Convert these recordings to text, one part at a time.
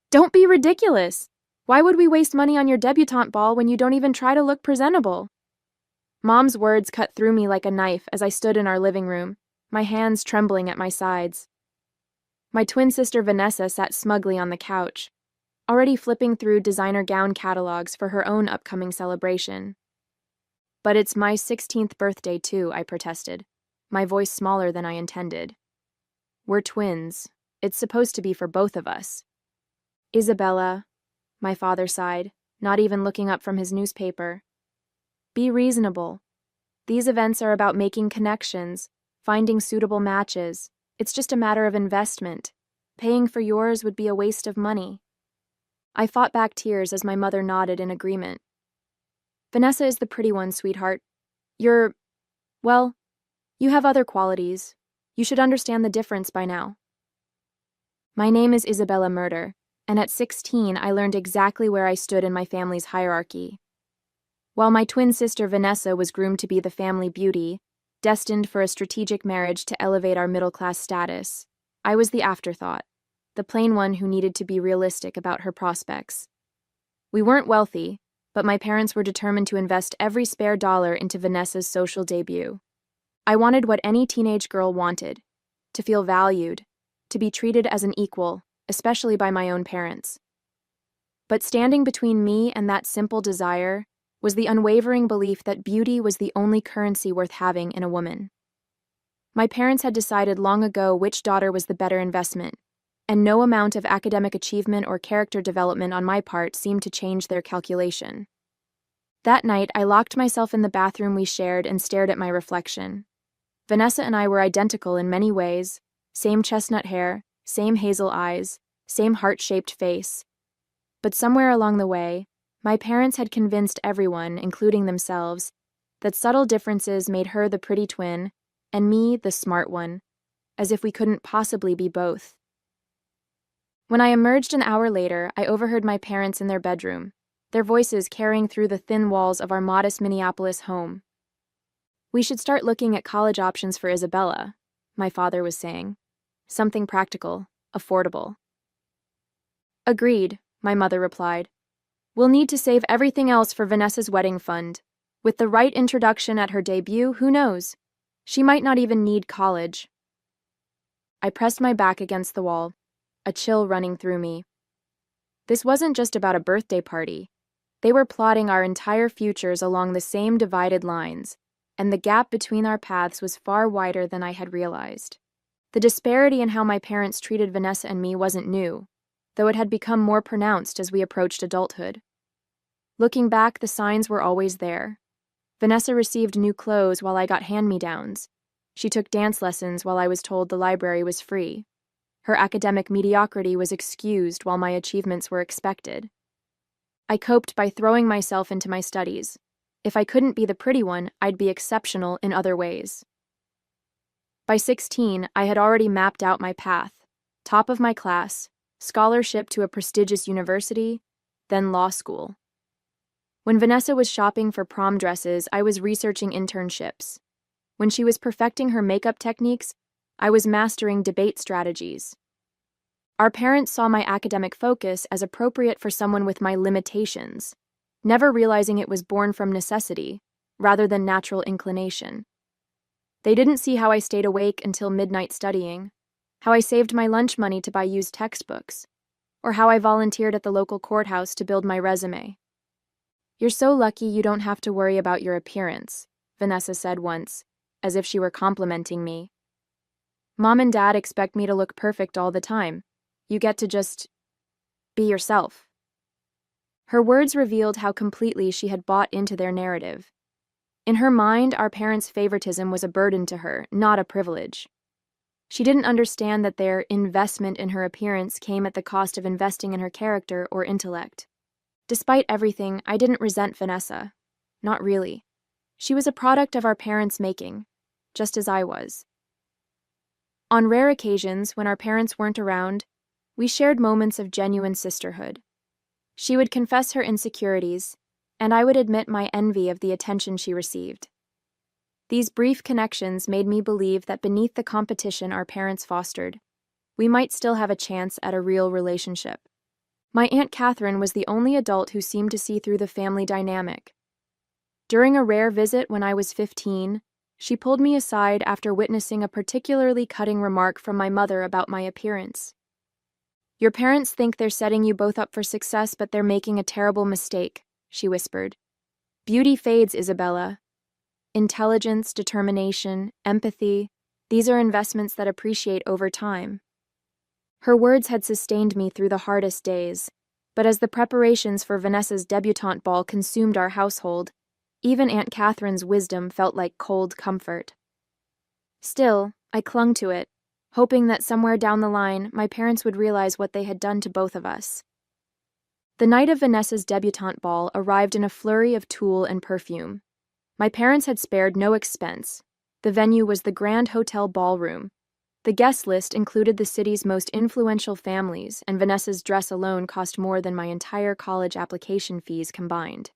Don't be ridiculous. Why would we waste money on your debutante ball when you don't even try to look presentable? Mom's words cut through me like a knife as I stood in our living room, my hands trembling at my sides. My twin sister Vanessa sat smugly on the couch, already flipping through designer gown catalogs for her own upcoming celebration. But it's my 16th birthday too, I protested, my voice smaller than I intended. We're twins. It's supposed to be for both of us. Isabella, my father sighed, not even looking up from his newspaper. Be reasonable. These events are about making connections, finding suitable matches. It's just a matter of investment. Paying for yours would be a waste of money. I fought back tears as my mother nodded in agreement. Vanessa is the pretty one, sweetheart. Well, you have other qualities. You should understand the difference by now. My name is Isabella Murder, and at 16 I learned exactly where I stood in my family's hierarchy. While my twin sister Vanessa was groomed to be the family beauty, destined for a strategic marriage to elevate our middle-class status, I was the afterthought, the plain one who needed to be realistic about her prospects. We weren't wealthy, but my parents were determined to invest every spare dollar into Vanessa's social debut. I wanted what any teenage girl wanted, to feel valued, to be treated as an equal, especially by my own parents. But standing between me and that simple desire was the unwavering belief that beauty was the only currency worth having in a woman. My parents had decided long ago which daughter was the better investment, and no amount of academic achievement or character development on my part seemed to change their calculation. That night, I locked myself in the bathroom we shared and stared at my reflection. Vanessa and I were identical in many ways, same chestnut hair, same hazel eyes, same heart-shaped face. But somewhere along the way, my parents had convinced everyone, including themselves, that subtle differences made her the pretty twin and me the smart one, as if we couldn't possibly be both. When I emerged an hour later, I overheard my parents in their bedroom, their voices carrying through the thin walls of our modest Minneapolis home. We should start looking at college options for Isabella, my father was saying. Something practical, affordable. Agreed, my mother replied. We'll need to save everything else for Vanessa's wedding fund. With the right introduction at her debut, who knows? She might not even need college. I pressed my back against the wall, a chill running through me. This wasn't just about a birthday party. They were plotting our entire futures along the same divided lines, and the gap between our paths was far wider than I had realized. The disparity in how my parents treated Vanessa and me wasn't new, though it had become more pronounced as we approached adulthood. Looking back, the signs were always there. Vanessa received new clothes while I got hand-me-downs. She took dance lessons while I was told the library was free. Her academic mediocrity was excused while my achievements were expected. I coped by throwing myself into my studies. If I couldn't be the pretty one, I'd be exceptional in other ways. By 16, I had already mapped out my path. Top of my class, scholarship to a prestigious university, then law school. When Vanessa was shopping for prom dresses, I was researching internships. When she was perfecting her makeup techniques, I was mastering debate strategies. Our parents saw my academic focus as appropriate for someone with my limitations, never realizing it was born from necessity, rather than natural inclination. They didn't see how I stayed awake until midnight studying, how I saved my lunch money to buy used textbooks, or how I volunteered at the local courthouse to build my resume. You're so lucky you don't have to worry about your appearance, Vanessa said once, as if she were complimenting me. Mom and Dad expect me to look perfect all the time. You get to just be yourself. Her words revealed how completely she had bought into their narrative. In her mind, our parents' favoritism was a burden to her, not a privilege. She didn't understand that their investment in her appearance came at the cost of investing in her character or intellect. Despite everything, I didn't resent Vanessa. Not really. She was a product of our parents' making, just as I was. On rare occasions, when our parents weren't around, we shared moments of genuine sisterhood. She would confess her insecurities, and I would admit my envy of the attention she received. These brief connections made me believe that beneath the competition our parents fostered, we might still have a chance at a real relationship. My Aunt Catherine was the only adult who seemed to see through the family dynamic. During a rare visit when I was 15, she pulled me aside after witnessing a particularly cutting remark from my mother about my appearance. "Your parents think they're setting you both up for success, but they're making a terrible mistake," she whispered. "Beauty fades, Isabella. Intelligence, determination, empathy, these are investments that appreciate over time." Her words had sustained me through the hardest days, but as the preparations for Vanessa's debutante ball consumed our household, even Aunt Catherine's wisdom felt like cold comfort. Still, I clung to it, hoping that somewhere down the line my parents would realize what they had done to both of us. The night of Vanessa's debutante ball arrived in a flurry of tulle and perfume. My parents had spared no expense. The venue was the Grand Hotel Ballroom. The guest list included the city's most influential families, and Vanessa's dress alone cost more than my entire college application fees combined.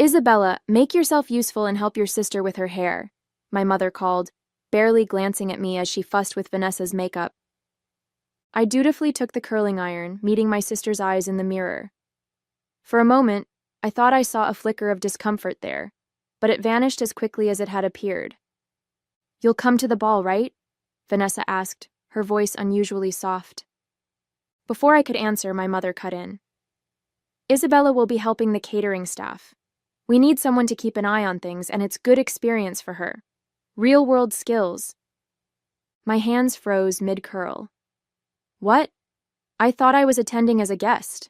"Isabella, make yourself useful and help your sister with her hair," my mother called, barely glancing at me as she fussed with Vanessa's makeup. I dutifully took the curling iron, meeting my sister's eyes in the mirror. For a moment, I thought I saw a flicker of discomfort there, but it vanished as quickly as it had appeared. "You'll come to the ball, right?" Vanessa asked, her voice unusually soft. Before I could answer, my mother cut in. "Isabella will be helping the catering staff. We need someone to keep an eye on things, and it's good experience for her. Real-world skills." My hands froze mid-curl. "What? I thought I was attending as a guest."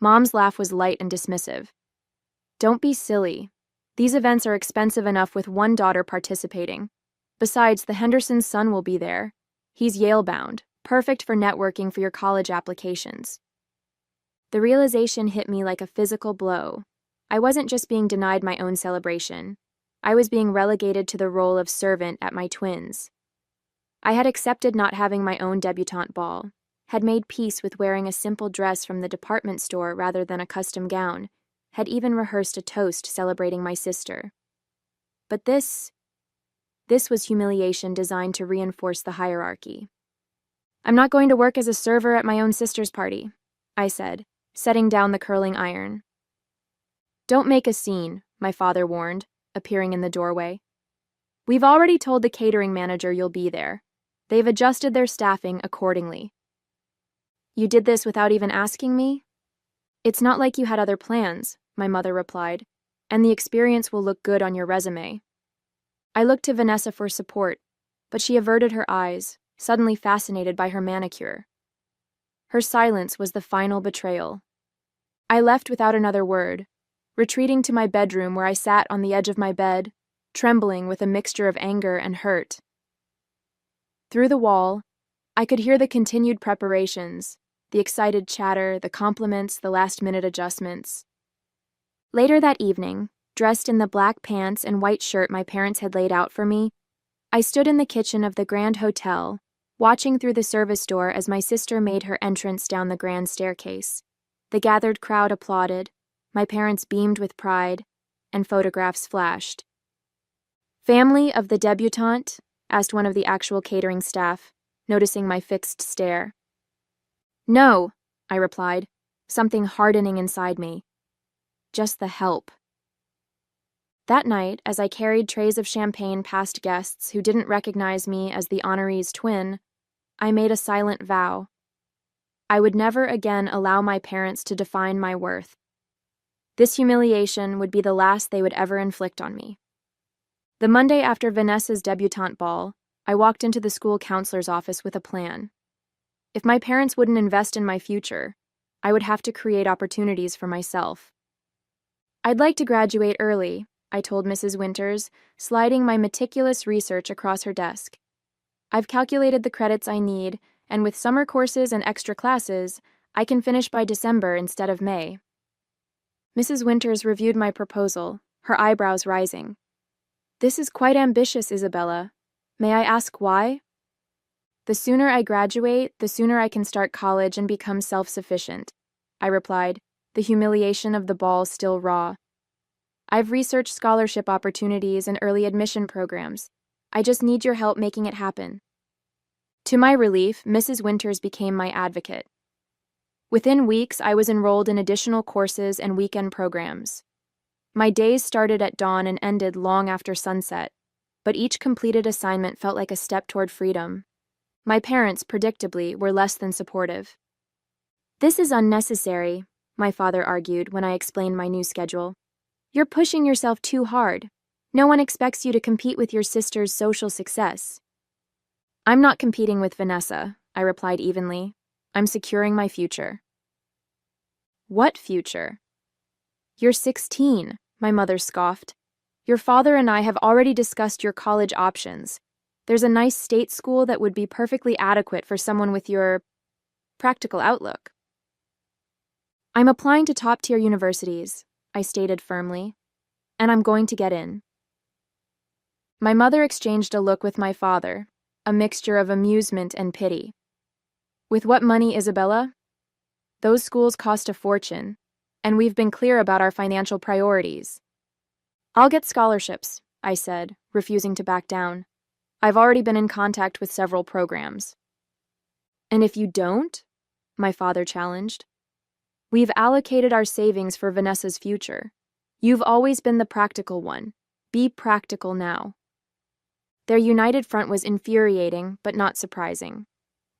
Mom's laugh was light and dismissive. "Don't be silly. These events are expensive enough with one daughter participating. Besides, the Hendersons' son will be there. He's Yale-bound, perfect for networking for your college applications." The realization hit me like a physical blow. I wasn't just being denied my own celebration. I was being relegated to the role of servant at my twins. I had accepted not having my own debutante ball, had made peace with wearing a simple dress from the department store rather than a custom gown, had even rehearsed a toast celebrating my sister. But this was humiliation designed to reinforce the hierarchy. "I'm not going to work as a server at my own sister's party," I said, setting down the curling iron. "Don't make a scene," my father warned, appearing in the doorway. "We've already told the catering manager you'll be there. They've adjusted their staffing accordingly." "You did this without even asking me?" "It's not like you had other plans," my mother replied, "and the experience will look good on your resume." I looked to Vanessa for support, but she averted her eyes, suddenly fascinated by her manicure. Her silence was the final betrayal. I left without another word, retreating to my bedroom where I sat on the edge of my bed, trembling with a mixture of anger and hurt. Through the wall, I could hear the continued preparations, the excited chatter, the compliments, the last-minute adjustments. Later that evening, dressed in the black pants and white shirt my parents had laid out for me, I stood in the kitchen of the Grand Hotel, watching through the service door as my sister made her entrance down the grand staircase. The gathered crowd applauded, my parents beamed with pride, and photographs flashed. "Family of the debutante?" asked one of the actual catering staff, noticing my fixed stare. "No," I replied, something hardening inside me. "Just the help." That night, as I carried trays of champagne past guests who didn't recognize me as the honoree's twin, I made a silent vow. I would never again allow my parents to define my worth. This humiliation would be the last they would ever inflict on me. The Monday after Vanessa's debutante ball, I walked into the school counselor's office with a plan. If my parents wouldn't invest in my future, I would have to create opportunities for myself. "I'd like to graduate early," I told Mrs. Winters, sliding my meticulous research across her desk. "I've calculated the credits I need, and with summer courses and extra classes, I can finish by December instead of May." Mrs. Winters reviewed my proposal, her eyebrows rising. "This is quite ambitious, Isabella. May I ask why?" "The sooner I graduate, the sooner I can start college and become self-sufficient," I replied, the humiliation of the ball still raw. "I've researched scholarship opportunities and early admission programs. I just need your help making it happen." To my relief, Mrs. Winters became my advocate. Within weeks, I was enrolled in additional courses and weekend programs. My days started at dawn and ended long after sunset, but each completed assignment felt like a step toward freedom. My parents, predictably, were less than supportive. "This is unnecessary," my father argued when I explained my new schedule. "You're pushing yourself too hard. No one expects you to compete with your sister's social success." "I'm not competing with Vanessa," I replied evenly. "I'm securing my future." "What future?" "You're 16, my mother scoffed. "Your father and I have already discussed your college options. There's a nice state school that would be perfectly adequate for someone with your practical outlook." "I'm applying to top-tier universities," I stated firmly, "and I'm going to get in." My mother exchanged a look with my father, a mixture of amusement and pity. "With what money, Isabella? Those schools cost a fortune, and we've been clear about our financial priorities." "I'll get scholarships," I said, refusing to back down. "I've already been in contact with several programs." "And if you don't?" my father challenged. "We've allocated our savings for Vanessa's future. You've always been the practical one. Be practical now." Their united front was infuriating, but not surprising.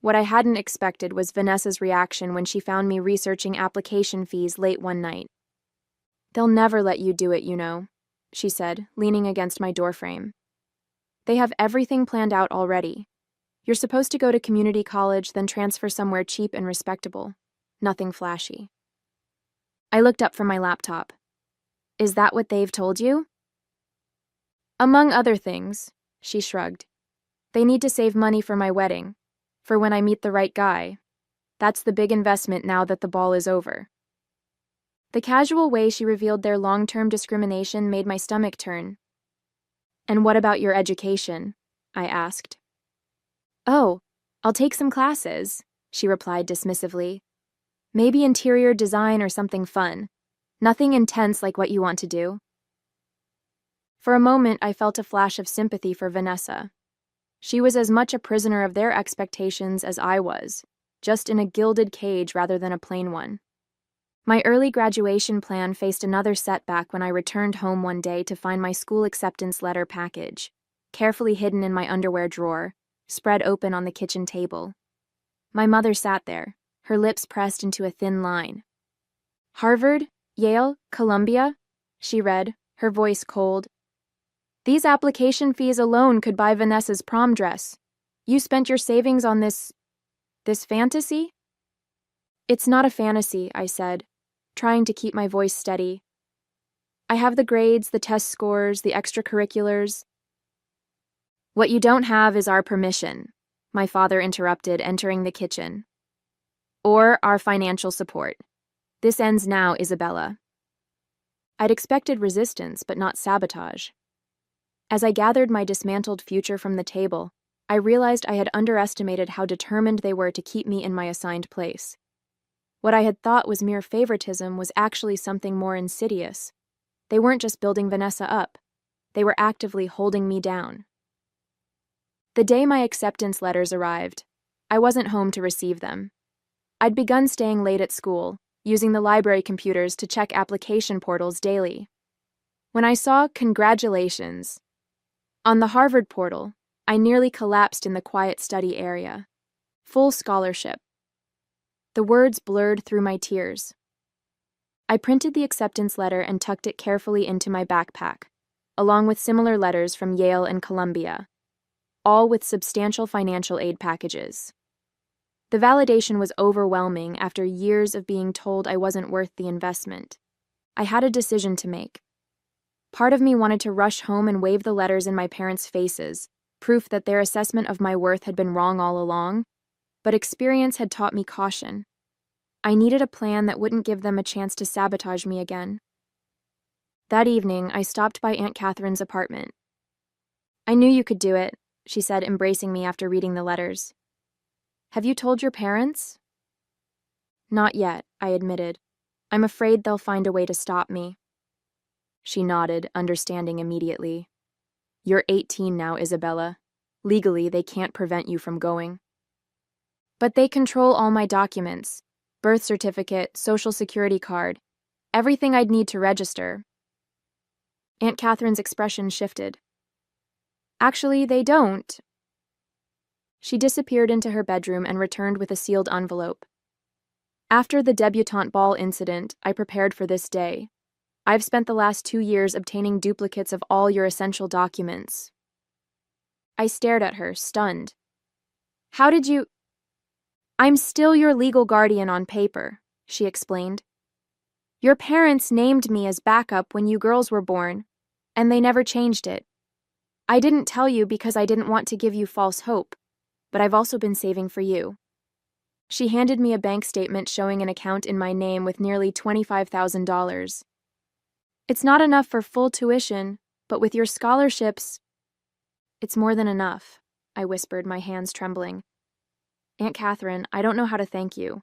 What I hadn't expected was Vanessa's reaction when she found me researching application fees late one night. "They'll never let you do it, you know," she said, leaning against my doorframe. "They have everything planned out already. You're supposed to go to community college, then transfer somewhere cheap and respectable. Nothing flashy." I looked up from my laptop. "Is that what they've told you?" "Among other things," she shrugged. "They need to save money for my wedding, for when I meet the right guy. That's the big investment now that the ball is over." The casual way she revealed their long-term discrimination made my stomach turn. "And what about your education?" I asked. "Oh, I'll take some classes," she replied dismissively. "Maybe interior design or something fun. Nothing intense like what you want to do." For a moment, I felt a flash of sympathy for Vanessa. She was as much a prisoner of their expectations as I was, just in a gilded cage rather than a plain one. My early graduation plan faced another setback when I returned home one day to find my school acceptance letter package, carefully hidden in my underwear drawer, spread open on the kitchen table. My mother sat there, her lips pressed into a thin line. "Harvard, Yale, Columbia," she read, her voice cold. "These application fees alone could buy Vanessa's prom dress. You spent your savings on this fantasy?" "It's not a fantasy," I said, trying to keep my voice steady. "I have the grades, the test scores, the extracurriculars." "What you don't have is our permission," my father interrupted, entering the kitchen. "Or our financial support. This ends now, Isabella." I'd expected resistance, but not sabotage. As I gathered my dismantled future from the table, I realized I had underestimated how determined they were to keep me in my assigned place. What I had thought was mere favoritism was actually something more insidious. They weren't just building Vanessa up. They were actively holding me down. The day my acceptance letters arrived, I wasn't home to receive them. I'd begun staying late at school, using the library computers to check application portals daily. When I saw "Congratulations" on the Harvard portal, I nearly collapsed in the quiet study area. Full scholarship. The words blurred through my tears. I printed the acceptance letter and tucked it carefully into my backpack, along with similar letters from Yale and Columbia, all with substantial financial aid packages. The validation was overwhelming after years of being told I wasn't worth the investment. I had a decision to make. Part of me wanted to rush home and wave the letters in my parents' faces, proof that their assessment of my worth had been wrong all along, but experience had taught me caution. I needed a plan that wouldn't give them a chance to sabotage me again. That evening, I stopped by Aunt Catherine's apartment. "I knew you could do it," she said, embracing me after reading the letters. "Have you told your parents?" "Not yet," I admitted. "I'm afraid they'll find a way to stop me." She nodded, understanding immediately. "You're 18 now, Isabella. Legally, they can't prevent you from going." "But they control all my documents. Birth certificate, social security card, everything I'd need to register. Aunt Catherine's expression shifted. Actually, they don't. She disappeared into her bedroom and returned with a sealed envelope. After the debutante ball incident, I prepared for this day. I've spent the last 2 years obtaining duplicates of all your essential documents. I stared at her, stunned. How did you... I'm still your legal guardian on paper, she explained. Your parents named me as backup when you girls were born, and they never changed it. I didn't tell you because I didn't want to give you false hope, but I've also been saving for you. She handed me a bank statement showing an account in my name with nearly $25,000. It's not enough for full tuition, but with your scholarships, it's more than enough, I whispered, my hands trembling. Aunt Catherine, I don't know how to thank you.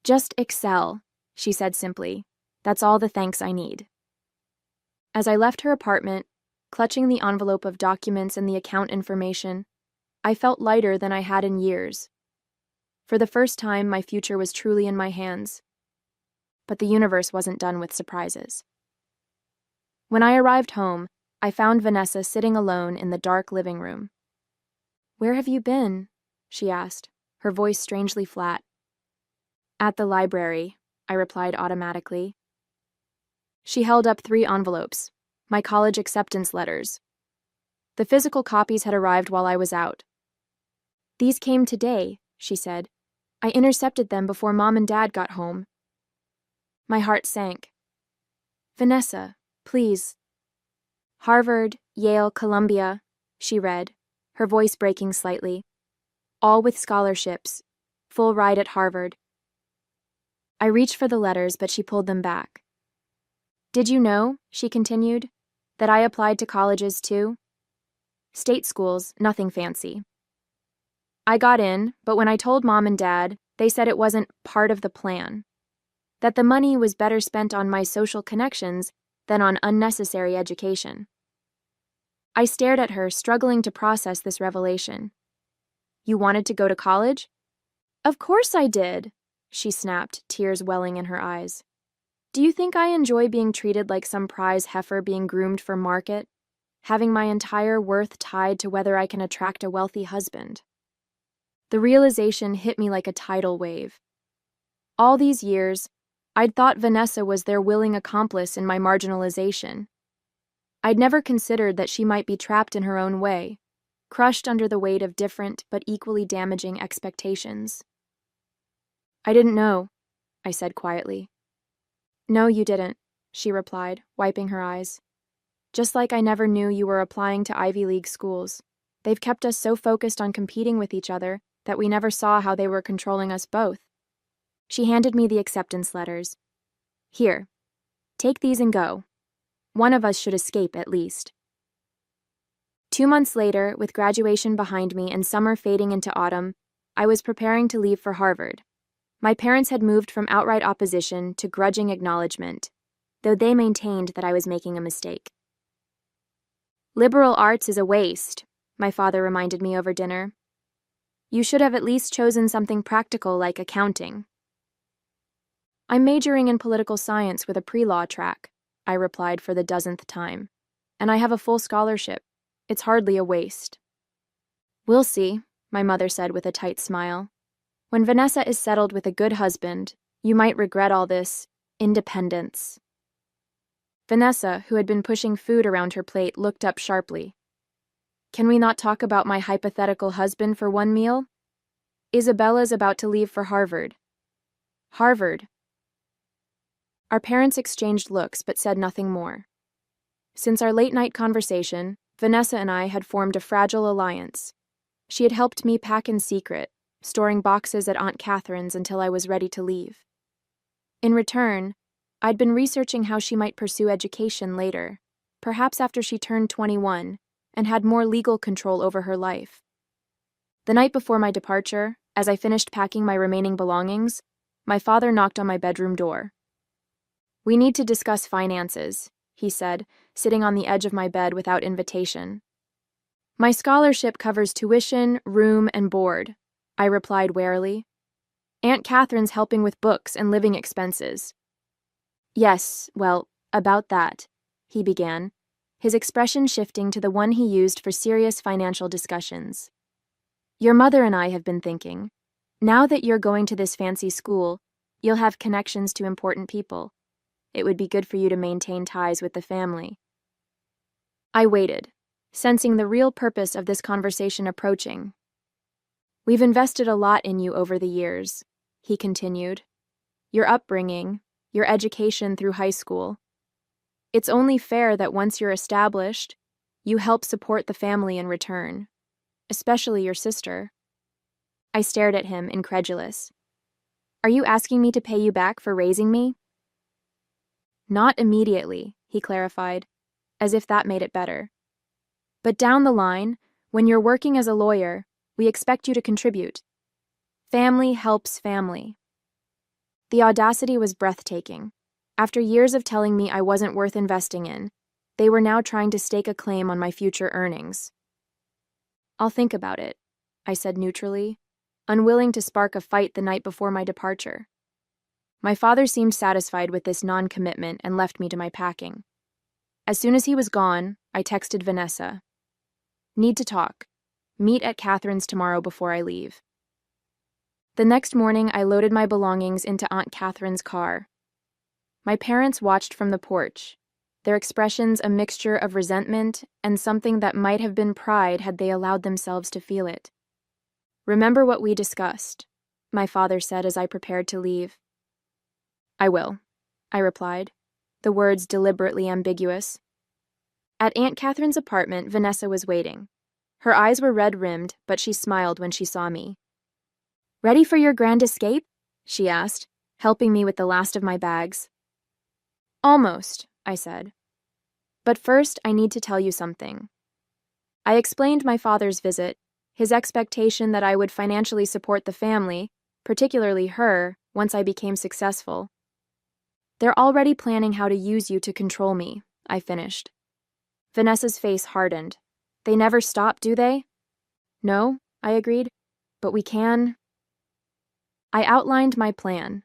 Just excel, she said simply. That's all the thanks I need. As I left her apartment, clutching the envelope of documents and the account information, I felt lighter than I had in years. For the first time, my future was truly in my hands. But the universe wasn't done with surprises. When I arrived home, I found Vanessa sitting alone in the dark living room. Where have you been? She asked, her voice strangely flat. At the library, I replied automatically. She held up 3 envelopes, my college acceptance letters. The physical copies had arrived while I was out. These came today, she said. I intercepted them before Mom and Dad got home. My heart sank. Vanessa, please. Harvard, Yale, Columbia, she read, her voice breaking slightly. All with scholarships, full ride at Harvard. I reached for the letters, but she pulled them back. Did you know, she continued, that I applied to colleges too? State schools, nothing fancy. I got in, but when I told Mom and Dad, they said it wasn't part of the plan. That the money was better spent on my social connections than on unnecessary education. I stared at her, struggling to process this revelation. You wanted to go to college? Of course I did, she snapped, tears welling in her eyes. Do you think I enjoy being treated like some prize heifer being groomed for market, having my entire worth tied to whether I can attract a wealthy husband? The realization hit me like a tidal wave. All these years, I'd thought Vanessa was their willing accomplice in my marginalization. I'd never considered that she might be trapped in her own way, crushed under the weight of different but equally damaging expectations. I didn't know, I said quietly. No, you didn't, she replied, wiping her eyes. Just like I never knew you were applying to Ivy League schools. They've kept us so focused on competing with each other that we never saw how they were controlling us both. She handed me the acceptance letters. Here, take these and go. One of us should escape at least. 2 months later, with graduation behind me and summer fading into autumn, I was preparing to leave for Harvard. My parents had moved from outright opposition to grudging acknowledgement, though they maintained that I was making a mistake. Liberal arts is a waste, my father reminded me over dinner. You should have at least chosen something practical like accounting. I'm majoring in political science with a pre-law track, I replied for the 10th time, and I have a full scholarship. It's hardly a waste. We'll see, my mother said with a tight smile. When Vanessa is settled with a good husband, you might regret all this independence. Vanessa, who had been pushing food around her plate, looked up sharply. Can we not talk about my hypothetical husband for one meal? Isabella's about to leave for Harvard. Harvard. Our parents exchanged looks but said nothing more. Since our late-night conversation, Vanessa and I had formed a fragile alliance. She had helped me pack in secret, storing boxes at Aunt Catherine's until I was ready to leave. In return, I'd been researching how she might pursue education later, perhaps after she turned 21, and had more legal control over her life. The night before my departure, as I finished packing my remaining belongings, my father knocked on my bedroom door. We need to discuss finances, he said, sitting on the edge of my bed without invitation. My scholarship covers tuition, room, and board, I replied warily. Aunt Catherine's helping with books and living expenses. Yes, well, about that, he began, his expression shifting to the one he used for serious financial discussions. Your mother and I have been thinking, now that you're going to this fancy school, you'll have connections to important people. It would be good for you to maintain ties with the family. I waited, sensing the real purpose of this conversation approaching. We've invested a lot in you over the years, he continued. Your upbringing, your education through high school. It's only fair that once you're established, you help support the family in return, especially your sister. I stared at him, incredulous. Are you asking me to pay you back for raising me? Not immediately, he clarified, as if that made it better. But down the line, when you're working as a lawyer, we expect you to contribute. Family helps family. The audacity was breathtaking. After years of telling me I wasn't worth investing in, they were now trying to stake a claim on my future earnings. I'll think about it, I said neutrally, unwilling to spark a fight the night before my departure. My father seemed satisfied with this non-commitment and left me to my packing. As soon as he was gone, I texted Vanessa. Need to talk. Meet at Catherine's tomorrow before I leave. The next morning, I loaded my belongings into Aunt Catherine's car. My parents watched from the porch, their expressions a mixture of resentment and something that might have been pride had they allowed themselves to feel it. Remember what we discussed, my father said as I prepared to leave. I will, I replied, the words deliberately ambiguous. At Aunt Catherine's apartment, Vanessa was waiting. Her eyes were red-rimmed, but she smiled when she saw me. Ready for your grand escape? She asked, helping me with the last of my bags. Almost, I said. But first, I need to tell you something. I explained my father's visit, his expectation that I would financially support the family, particularly her, once I became successful. They're already planning how to use you to control me, I finished. Vanessa's face hardened. They never stop, do they? No, I agreed, but we can. I outlined my plan,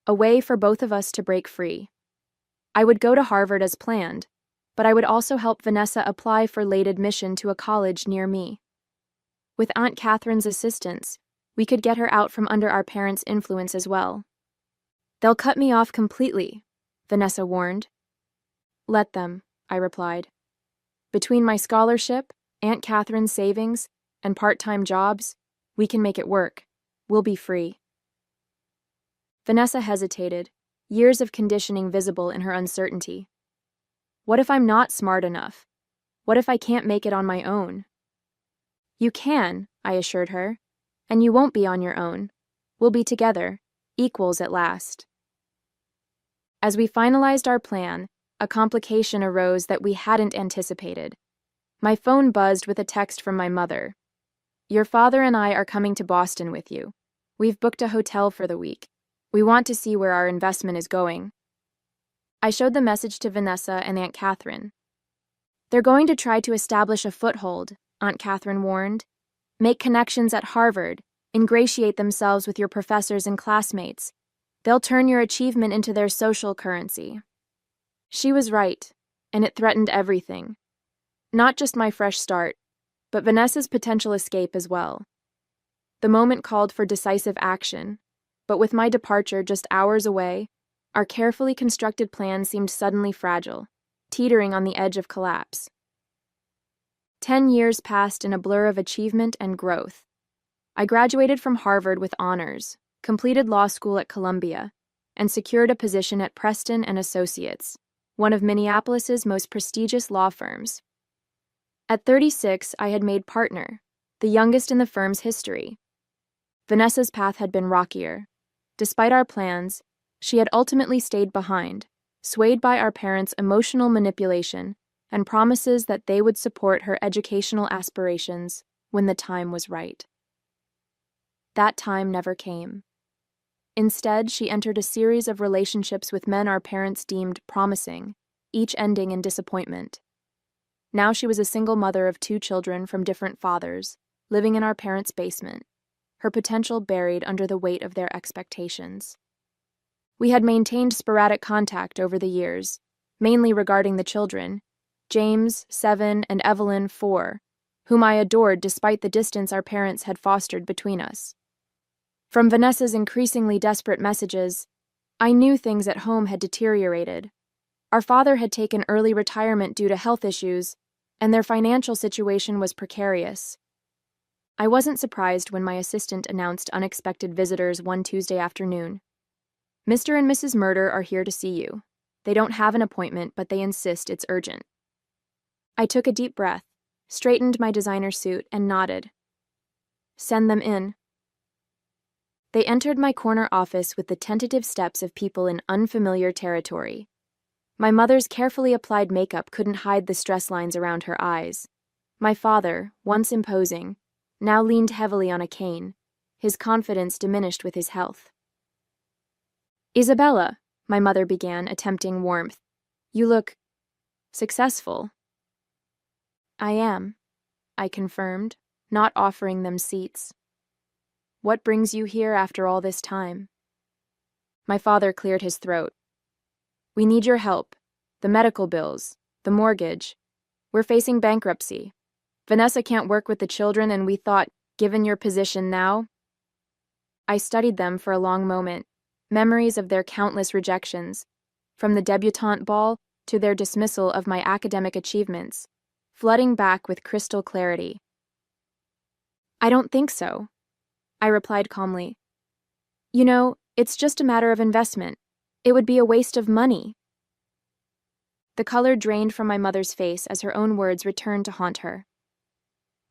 a way for both of us to break free. I would go to Harvard as planned, but I would also help Vanessa apply for late admission to a college near me. With Aunt Catherine's assistance, we could get her out from under our parents' influence as well. They'll cut me off completely, Vanessa warned. Let them, I replied. Between my scholarship, Aunt Catherine's savings, and part-time jobs, we can make it work. We'll be free. Vanessa hesitated, years of conditioning visible in her uncertainty. What if I'm not smart enough? What if I can't make it on my own? You can, I assured her, and you won't be on your own. We'll be together, equals at last. As we finalized our plan, a complication arose that we hadn't anticipated. My phone buzzed with a text from my mother. Your father and I are coming to Boston with you. We've booked a hotel for the week. We want to see where our investment is going. I showed the message to Vanessa and Aunt Catherine. They're going to try to establish a foothold, Aunt Catherine warned. Make connections at Harvard, ingratiate themselves with your professors and classmates. They'll turn your achievement into their social currency. She was right, and it threatened everything. Not just my fresh start, but Vanessa's potential escape as well. The moment called for decisive action, but with my departure just hours away, our carefully constructed plan seemed suddenly fragile, teetering on the edge of collapse. 10 years passed in a blur of achievement and growth. I graduated from Harvard with honors, completed law school at Columbia, and secured a position at Preston and Associates, one of Minneapolis's most prestigious law firms. At 36, I had made partner, the youngest in the firm's history. Vanessa's path had been rockier. Despite our plans, she had ultimately stayed behind, swayed by our parents' emotional manipulation and promises that they would support her educational aspirations when the time was right. That time never came. Instead, she entered a series of relationships with men our parents deemed promising, each ending in disappointment. Now she was a single mother of 2 children from different fathers, living in our parents' basement. her potential buried under the weight of their expectations. We had maintained sporadic contact over the years, mainly regarding the children, James, 7, and Evelyn, 4, whom I adored despite the distance our parents had fostered between us. From Vanessa's increasingly desperate messages, I knew things at home had deteriorated. Our father had taken early retirement due to health issues, and their financial situation was precarious. I wasn't surprised when my assistant announced unexpected visitors one Tuesday afternoon. Mr. and Mrs. Murder are here to see you. They don't have an appointment, but they insist it's urgent. I took a deep breath, straightened my designer suit, and nodded. Send them in. They entered my corner office with the tentative steps of people in unfamiliar territory. My mother's carefully applied makeup couldn't hide the stress lines around her eyes. My father, once imposing, now leaned heavily on a cane, his confidence diminished with his health. Isabella, my mother began, attempting warmth. You look successful. I am, I confirmed, not offering them seats. What brings you here after all this time? My father cleared his throat. We need your help. The medical bills, the mortgage. We're facing bankruptcy. Vanessa can't work with the children, and we thought, given your position now. I studied them for a long moment, memories of their countless rejections, from the debutante ball to their dismissal of my academic achievements, flooding back with crystal clarity. I don't think so, I replied calmly. You know, it's just a matter of investment. It would be a waste of money. The color drained from my mother's face as her own words returned to haunt her.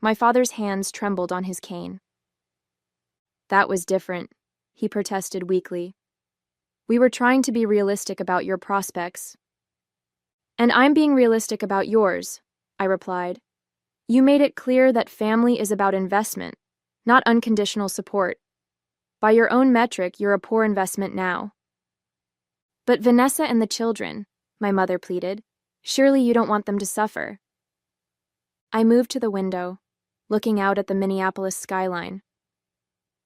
My father's hands trembled on his cane. That was different, he protested weakly. We were trying to be realistic about your prospects. And I'm being realistic about yours, I replied. You made it clear that family is about investment, not unconditional support. By your own metric, you're a poor investment now. But Vanessa and the children, my mother pleaded. Surely you don't want them to suffer. I moved to the window, looking out at the Minneapolis skyline.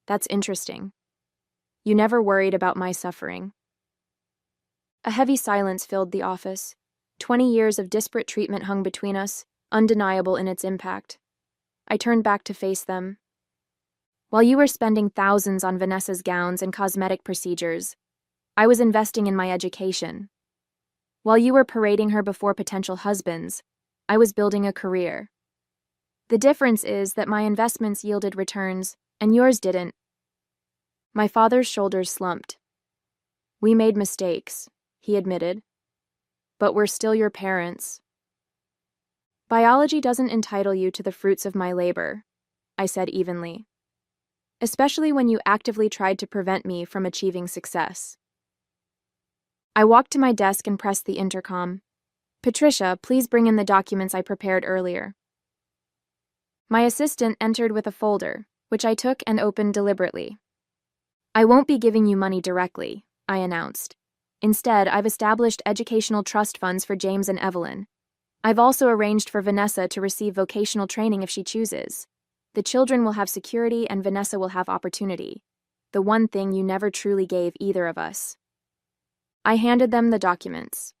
That's interesting. You never worried about my suffering. A heavy silence filled the office. 20 years of disparate treatment hung between us, undeniable in its impact. I turned back to face them. While you were spending thousands on Vanessa's gowns and cosmetic procedures, I was investing in my education. While you were parading her before potential husbands, I was building a career. The difference is that my investments yielded returns, and yours didn't. My father's shoulders slumped. We made mistakes, he admitted. But we're still your parents. Biology doesn't entitle you to the fruits of my labor, I said evenly. Especially when you actively tried to prevent me from achieving success. I walked to my desk and pressed the intercom. Patricia, please bring in the documents I prepared earlier. My assistant entered with a folder, which I took and opened deliberately. I won't be giving you money directly, I announced. Instead, I've established educational trust funds for James and Evelyn. I've also arranged for Vanessa to receive vocational training if she chooses. The children will have security and Vanessa will have opportunity, the one thing you never truly gave either of us. I handed them the documents.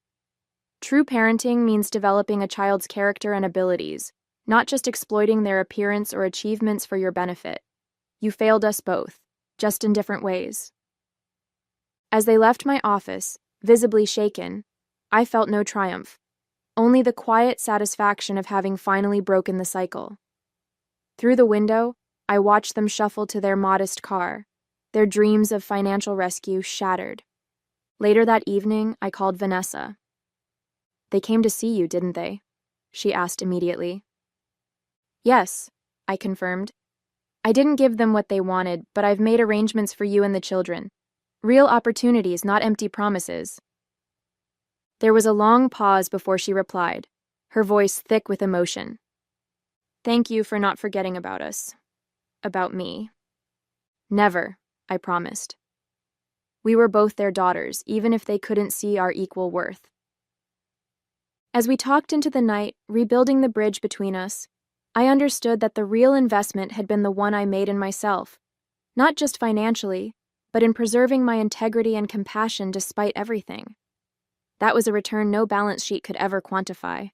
True parenting means developing a child's character and abilities, not just exploiting their appearance or achievements for your benefit. You failed us both, just in different ways. As they left my office, visibly shaken, I felt no triumph, only the quiet satisfaction of having finally broken the cycle. Through the window, I watched them shuffle to their modest car, their dreams of financial rescue shattered. Later that evening, I called Vanessa. They came to see you, didn't they? She asked immediately. Yes, I confirmed. I didn't give them what they wanted, but I've made arrangements for you and the children. Real opportunities, not empty promises. There was a long pause before she replied, her voice thick with emotion. Thank you for not forgetting about us. About me. Never, I promised. We were both their daughters, even if they couldn't see our equal worth. As we talked into the night, rebuilding the bridge between us, I understood that the real investment had been the one I made in myself, Not just financially, but in preserving my integrity and compassion despite everything. That was a return no balance sheet could ever quantify.